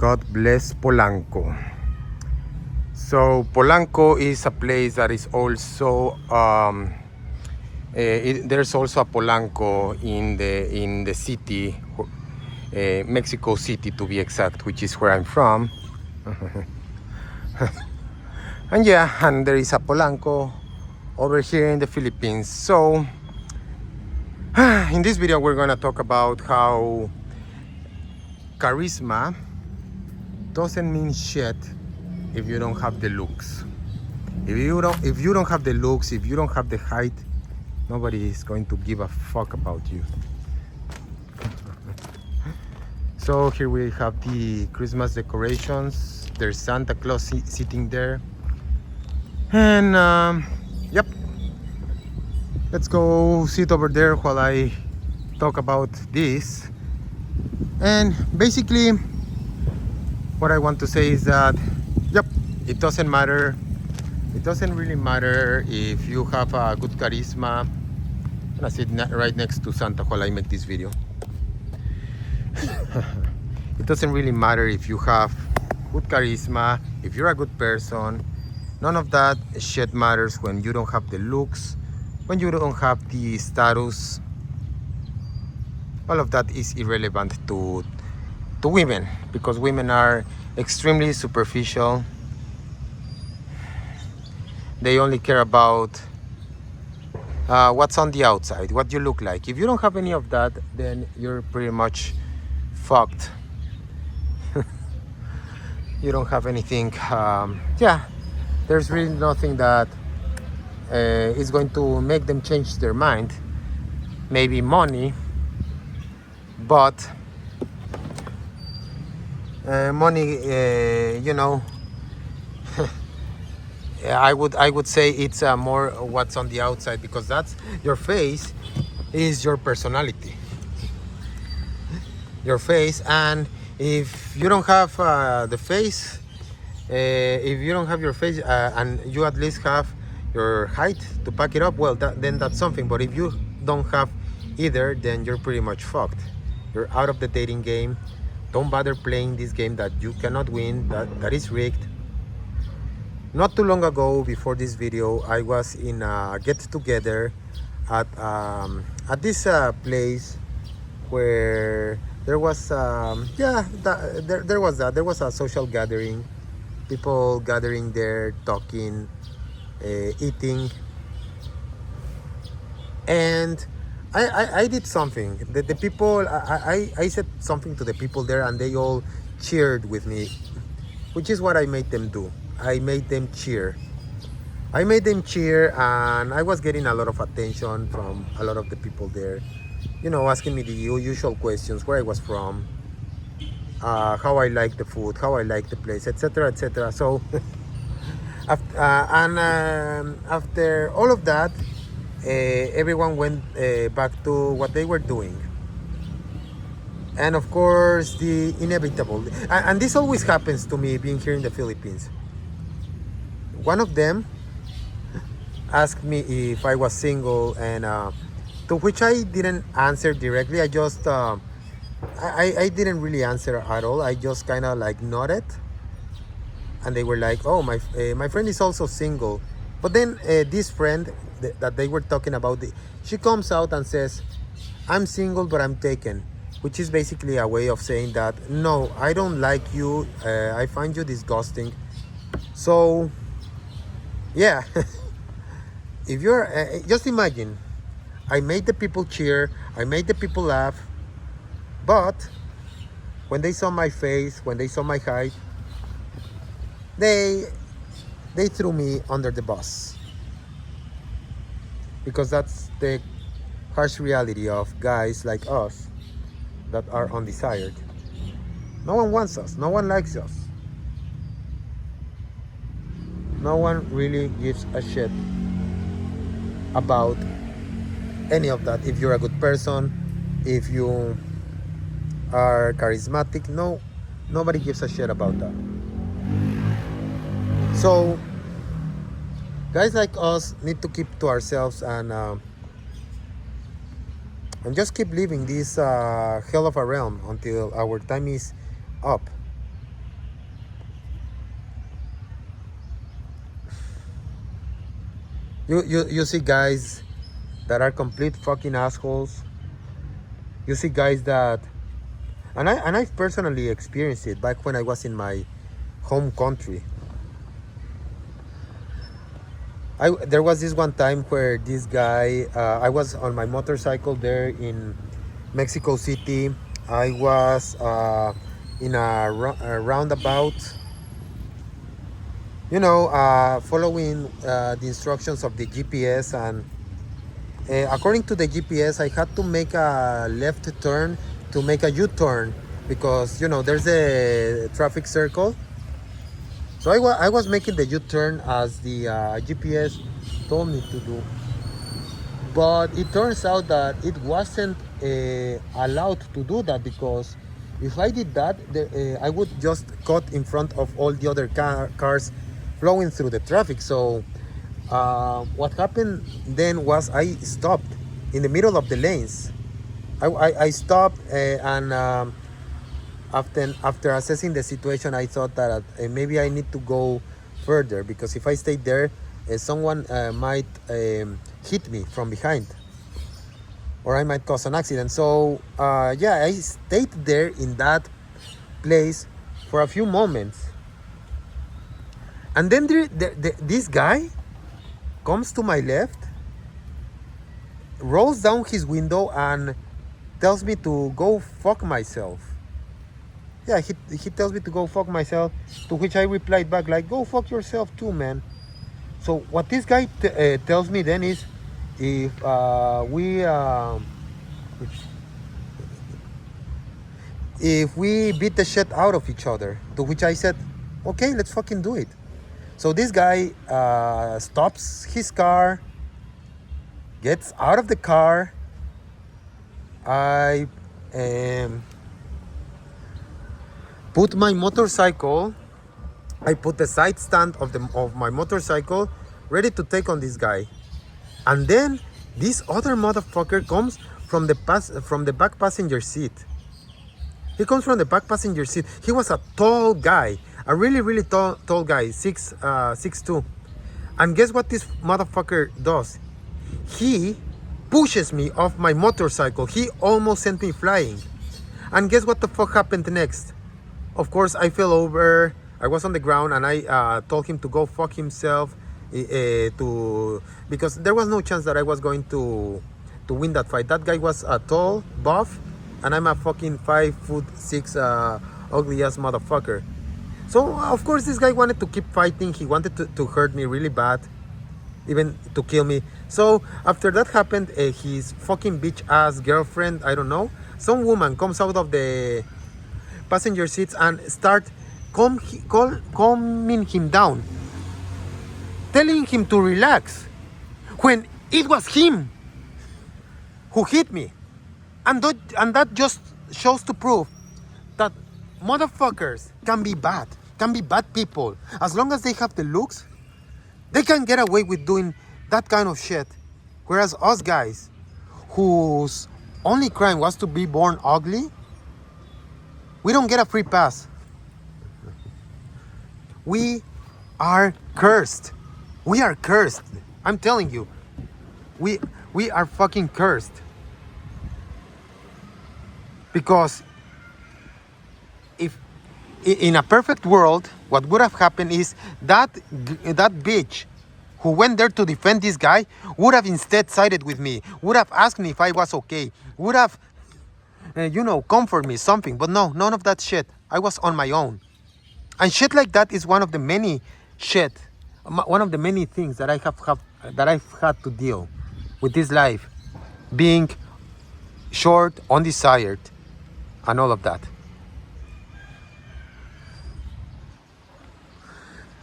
God bless Polanco. So Polanco is a place that is also there's also a Polanco in the city, Mexico City to be exact, which is where I'm from. And yeah, and there is a Polanco over here in the Philippines. So in this video we're gonna talk about how charisma doesn't mean shit if you don't have the looks. If you don't have the looks, if you don't have the height, nobody is going to give a fuck about you. So here we have the Christmas decorations. There's Santa Claus sitting there. And yep, let's go sit over there while I talk about this. And basically what I want to say is that yep, it doesn't matter. It doesn't really matter if you have a good charisma. I'm gonna sit right next to Santa while I make this video. It doesn't really matter if you have good charisma, if you're a good person. None of that shit matters when you don't have the looks, when you don't have the status. All of that is irrelevant to women, because women are extremely superficial. They only care about what's on the outside, what you look like. If you don't have any of that, then you're pretty much fucked. You don't have anything. Yeah, there's really nothing that is going to make them change their mind. Maybe money, but money, you know, I would say it's more what's on the outside, because that's your face is your personality, your face. And if you don't have the face, if you don't have your face and you at least have your height to back it up, well, then that's something. But if you don't have either, then you're pretty much fucked. You're out of the dating game. Don't bother playing this game that you cannot win, that is rigged. Not too long ago, before this video, I was in a get-together at this place where there was there was a social gathering, people gathering there, talking, eating, and I did something. The people, I said something to the people there, and they all cheered with me, which is what I made them do. I made them cheer. And I was getting a lot of attention from a lot of the people there, you know, asking me the usual questions: where I was from, how I like the food, how I like the place, etc., etc. So after all of that, everyone went back to what they were doing. And of course, the inevitable, and this always happens to me being here in the Philippines. One of them asked me if I was single, and to which I didn't answer directly. I just I didn't really answer at all. I just kind of like nodded, and they were like, "Oh, my friend is also single." But then this friend that they were talking about, she comes out and says, "I'm single, but I'm taken," which is basically a way of saying that, no, I don't like you. I find you disgusting. So yeah, if you're just imagine, I made the people cheer, I made the people laugh, but when they saw my face, when they saw my height, they threw me under the bus, because that's the harsh reality of guys like us that are undesired. No one wants us, no one likes us. No one really gives a shit about any of that. If you're a good person, if you are charismatic, nobody gives a shit about that. So guys like us need to keep to ourselves and just keep living this hell of a realm until our time is up. You see guys that are complete fucking assholes. You see guys that, and I personally experienced it back when I was in my home country. There was this one time where this guy, I was on my motorcycle there in Mexico City. I was in a roundabout, following the instructions of the GPS, and according to the GPS, I had to make a left turn to make a U-turn because there's a traffic circle. So I was making the U-turn as the GPS told me to do. But it turns out that it wasn't allowed to do that, because if I did that, I would just cut in front of all the other cars flowing through the traffic. So what happened then was I stopped in the middle of the lanes. I stopped, and after assessing the situation, I thought that maybe I need to go further, because if I stayed there, someone might hit me from behind, or I might cause an accident. So yeah, I stayed there in that place for a few moments, and then this guy comes to my left, rolls down his window, and tells me to go fuck myself. Yeah, he tells me to go fuck myself, to which I replied back like, go fuck yourself too, man. So what this guy tells me then is, if we beat the shit out of each other, to which I said, okay, let's fucking do it. So this guy stops his car, gets out of the car. I put my motorcycle, I put the side stand of my motorcycle ready to take on this guy. And then this other motherfucker comes from the back passenger seat. He comes from the back passenger seat. He was a tall guy, a really, really tall guy, 6'2". And guess what this motherfucker does? He pushes me off my motorcycle. He almost sent me flying. And guess what the fuck happened next? Of course, I fell over. I was on the ground, and I told him to go fuck himself, because there was no chance that I was going to win that fight. That guy was a tall, buff, and I'm a fucking 5'6" ugly ass motherfucker. So of course this guy wanted to keep fighting. He wanted to hurt me really bad, even to kill me. So after that happened, his fucking bitch ass girlfriend, I don't know, some woman comes out of the passenger seats and start calming him down, telling him to relax, when it was him who hit me. And that just shows to prove that motherfuckers can be bad people. As long as they have the looks, they can get away with doing that kind of shit. Whereas us guys, whose only crime was to be born ugly, we don't get a free pass. We are cursed. We are cursed. I'm telling you. We are fucking cursed. Because if in a perfect world, what would have happened is that bitch who went there to defend this guy would have instead sided with me, would have asked me if I was okay, would have, comfort me, something. But no, none of that shit. I was on my own. And shit like that is one of the many things that I've had to deal with this life, being short, undesired, and all of that.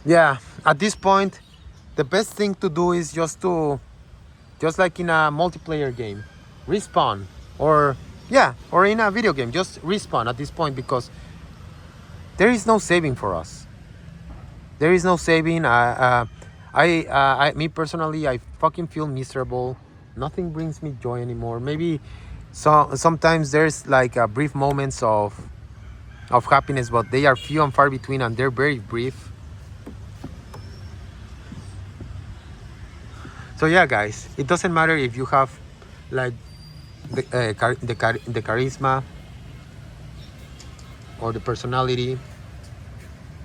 Yeah, at this point, the best thing to do is just like in a multiplayer game, respawn, or in a video game, just respawn at this point, because there is no saving for us. There is no saving. Me personally, I fucking feel miserable. Nothing brings me joy anymore. Maybe sometimes there's like brief moments of happiness, but they are few and far between, and they're very brief. So yeah, guys, it doesn't matter if you have like the charisma or the personality,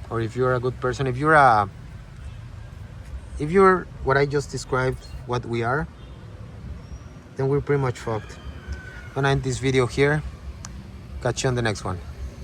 or if you're a good person. If you're what I just described, what we are, then we're pretty much fucked. Gonna end this video here. Catch you on the next one.